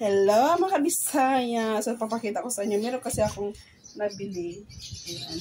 Hello mga Bisaya! So, papakita ko sa inyo. Meron kasi akong nabili. Ayan.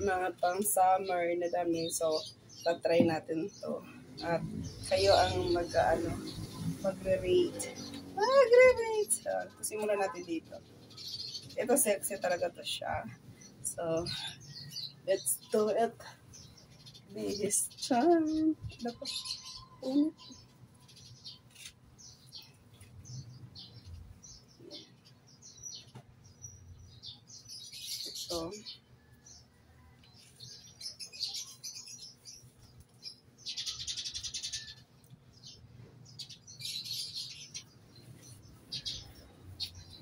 Mga pang summer na dami. So, tatry natin to. At kayo ang magre-rate. Magre-rate! So, simulan natin dito. Ito sexy talaga to siya. So, let's do it. This time. So,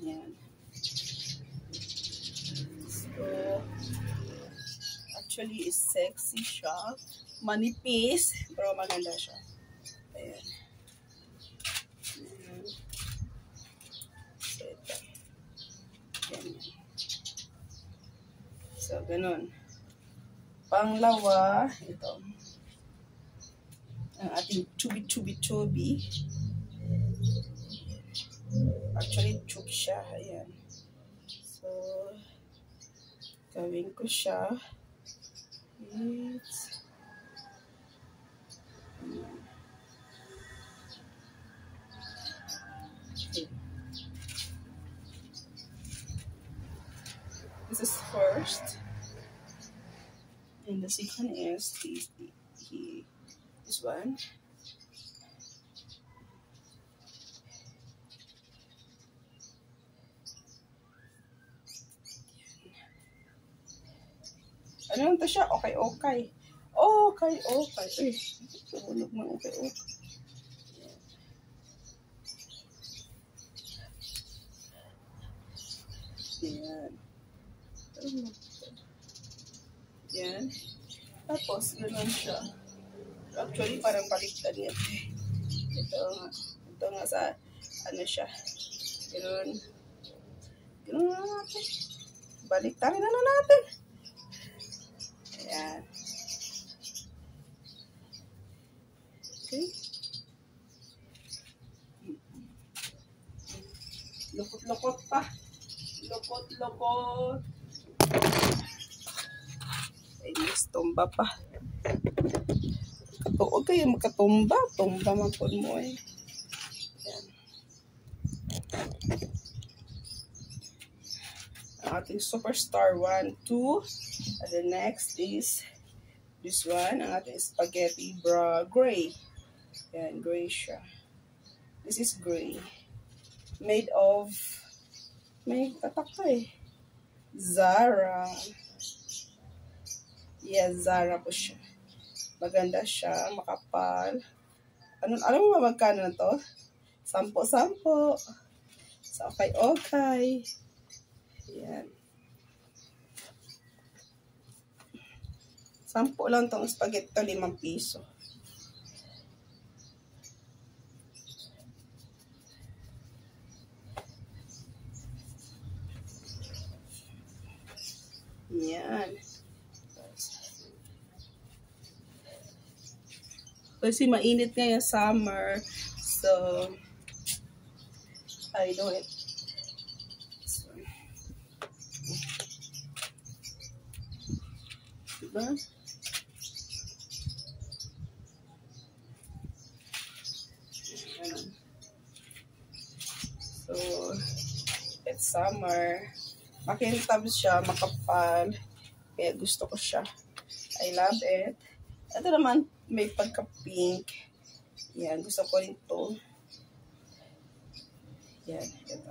yan. So, actually is sexy siya. Manipis, pero maganda siya. Ayan. So, ito. Ganyan. So, ganun. Panglawa, ito. Ang ating chubby. Actually, chub siya. Ayan. So, gawin ko siya. It's... Okay. This is first. And the second is this one. Ano to siya? Okay. Okay. Uy, tulog mo. Okay. Yan. Yan. Tapos, gano'n siya. Actually, parang baliktad niya. Ito nga sa, ano siya. Gano'n na natin. Baliktarin na natin. Ayan. Okay. Lukot pa. Lukot. Ay, mas tumba pa. Huwag kayo magkatumba. Tumba man po mo eh. Ayan. Ang ating superstar 1, 2. And the next is this one. Ang ating spaghetti gray. Ayan, gray siya. This is gray. Made of... May tatak pa eh. Zara. Yes, Zara po siya. Maganda siya, makapal. Alam mo ba magkano na to? 10. So, okay. Yan. 10 lang tong spaghetti, 5 piso. Yan. Kasi mainit ngayon summer. So, I know it. So, diba? So, it's summer. Makintab siya, makapal. Kaya gusto ko siya. I love it. Ito naman, may pagka-pink. Yan, gusto ko rin to. Yan, ito.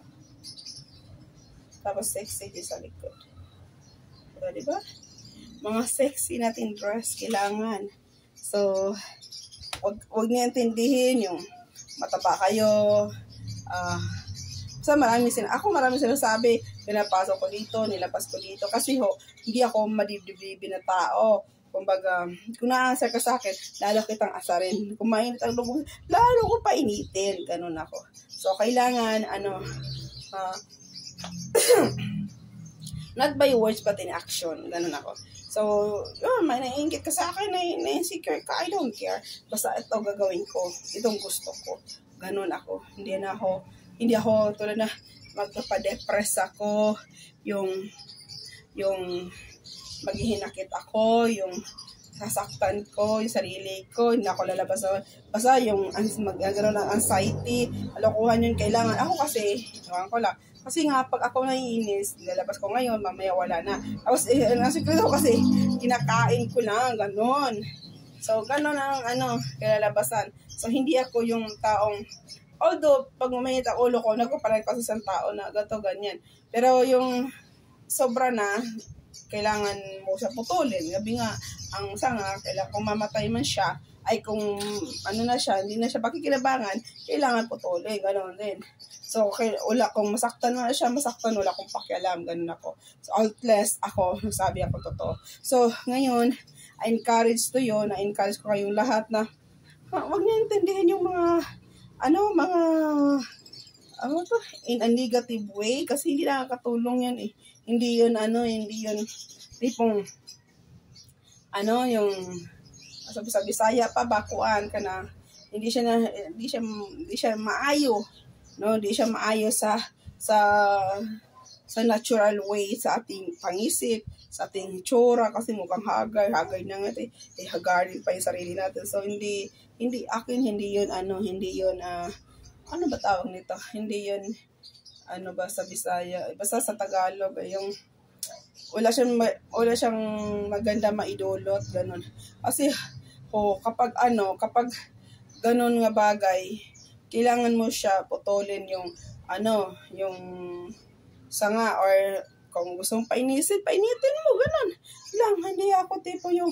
Tapos sexy din sa likod. Diba? Mga sexy natin dress, kailangan. So, wag niyo intindihin yung mataba kayo. So, maraming sinasabi, pinapasok ko dito, nilapas ko dito. Kasi hindi ako madibdib na tao. Kumbaga, kung na-answer ka sa akin, lalo kitang asarin. Kung mainit ang loob, lalo ko painitin. Ganun ako. So, kailangan, not by words, but in action. Ganun ako. So, may naiingit ka sa akin, na-insecure ka, I don't care. Basta ito gagawin ko. Itong gusto ko. Ganun ako. hindi ako tulad na magpapadepress ako, yung maghihinakit ako, yung sasaktan ko, yung sarili ko, hindi ako lalabas. Basta yung magagano ng anxiety, alokohan yun kailangan. Ako kasi, ewan ko lang, kasi nga pag ako naiinis, lalabas ko ngayon, mamaya wala na. Tapos, nasikreto kasi, kinakain ko lang, ganon. So, ganon ang kalalabasan. So, hindi ako yung taong, although, pag umayit ang ulo ko, nagpapalag kasi isang tao na gato, ganyan. Pero yung sobra na, kailangan mo siya putulin. Gabi nga, ang sanga, kailangan kung mamatay man siya, ay kung ano na siya, hindi na siya pakikinabangan, kailangan putulin. Ganon din. So, wala kung masaktan na siya, masaktan, wala kong pakialam, ganun ako. So, outless ako, sabi ako totoo. So, ngayon, I encourage ko kayong lahat na, wag niyo intindihin yung mga, in a negative way, kasi hindi nakakatulong yan eh. Hindi yun, tipong, yung, sa Bisaya pa, bakuan ka na, hindi siya maayo, no? Hindi siya maayo sa natural way, sa ating pangisip, sa ating tsura, kasi mukhang hagay na nga, hagarin pa yung sarili natin. So, hindi yun, ano ba tawag nito? Hindi yun, sa Bisaya, basta sa Tagalog, yung, wala siyang maganda maidulot, ganun. Kasi, kapag ganun nga bagay, kailangan mo siya putulin yung sanga, or kung gusto mong painitin mo, ganun. Lang, hindi ako tipo yung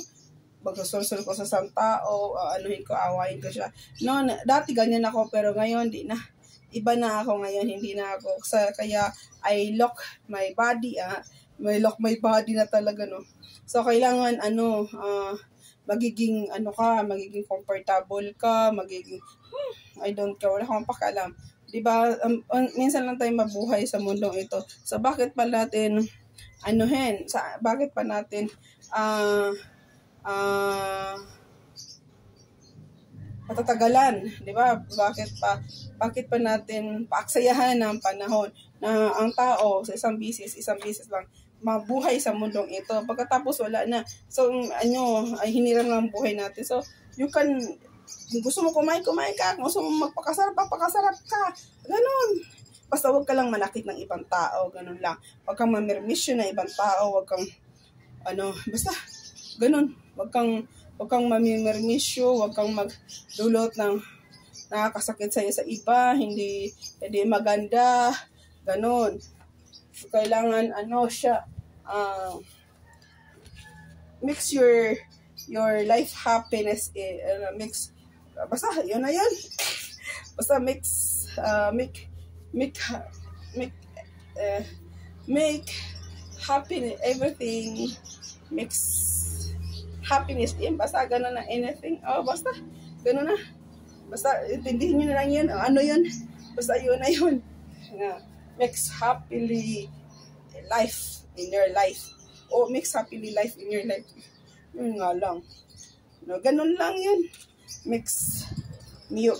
magsusulsul ko sa isang tao, anuhin ko, awayin ko siya. No, dati ganyan ako, pero ngayon, di na. Iba na ako ngayon, hindi na ako. Kaya, I lock my body, may lock my body na talaga, no. So, kailangan, magiging comfortable ka, I don't care, wala akong pakialam. Diba, minsan lang tayo mabuhay sa mundong ito. So, bakit pa natin, matatagalan, di ba? Bakit pa natin paaksayahan ng panahon na ang tao sa isang bisis lang mabuhay sa mundong ito. Pagkatapos wala na. So, ay hiniram ng buhay natin. So, kung gusto mo kumain ka. Kung gusto mo magpakasarap ka. Ganon. Basta huwag ka lang manakit ng ibang tao. Ganon lang. Huwag kang mamirmisyo ng ibang tao. Huwag kang, basta, ganon. Huwag kang mamimirmisyo. Huwag kang magdulot ng nakakasakit sa'yo sa iba. Hindi maganda. Ganon. Kailangan mix your life happiness basta yun na yun, basta make happiness everything, mix happiness din, basta gano'n na anything, basta gano'n na, basta intindihin nyo na lang yun, yun, basta yun na yun, mix happily life in your life. O mix happily life in your life. Yun nga lang. No, ganun lang yun. Mix. You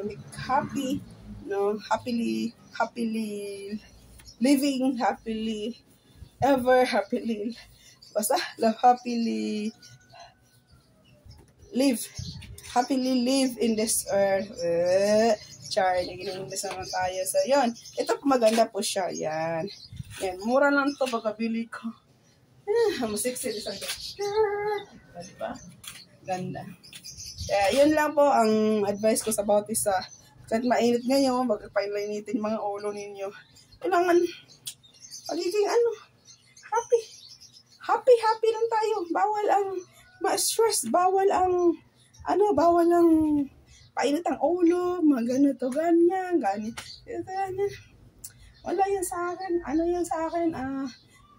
make happy. No, happily living. Happily basta happily live in this earth. Char, nag-English naman tayo. So, yun. Ito maganda po siya. Yan. Mura lang to pagkabili ko. Masiksi. Diba? Ganda. Kaya, yun lang po ang advice ko sa about this. Kahit mainit ngayon, magpainlinitin mga ulo ninyo. Kailangan, magiging happy lang tayo. Bawal ang ma-stress. Bawal ang painit ang ulo, ganito, ganyan. Wala yan sa akin. Yan sa akin?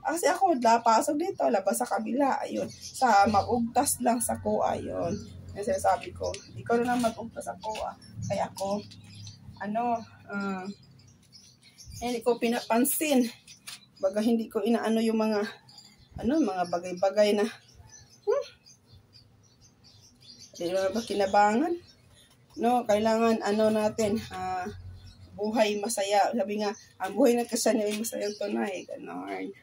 Kasi ako, pasok dito, labas sa kabila. Ayun. Sa mag-ugtas lang sa kuha. Ayun. Yung sinasabi ko, hindi ko na mag-ugtas sa kuha. Kaya ako, hindi ko pinapansin. Baga hindi ko inaano yung mga bagay-bagay na, hindi na ba kinabangan? No, kailangan natin, buhay masaya. Sabi nga, ang buhay ng kasanya ay masayang tunay. Ganon.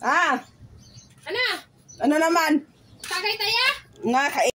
Ah! Ano? Ano naman? Tagay tayo? Nga,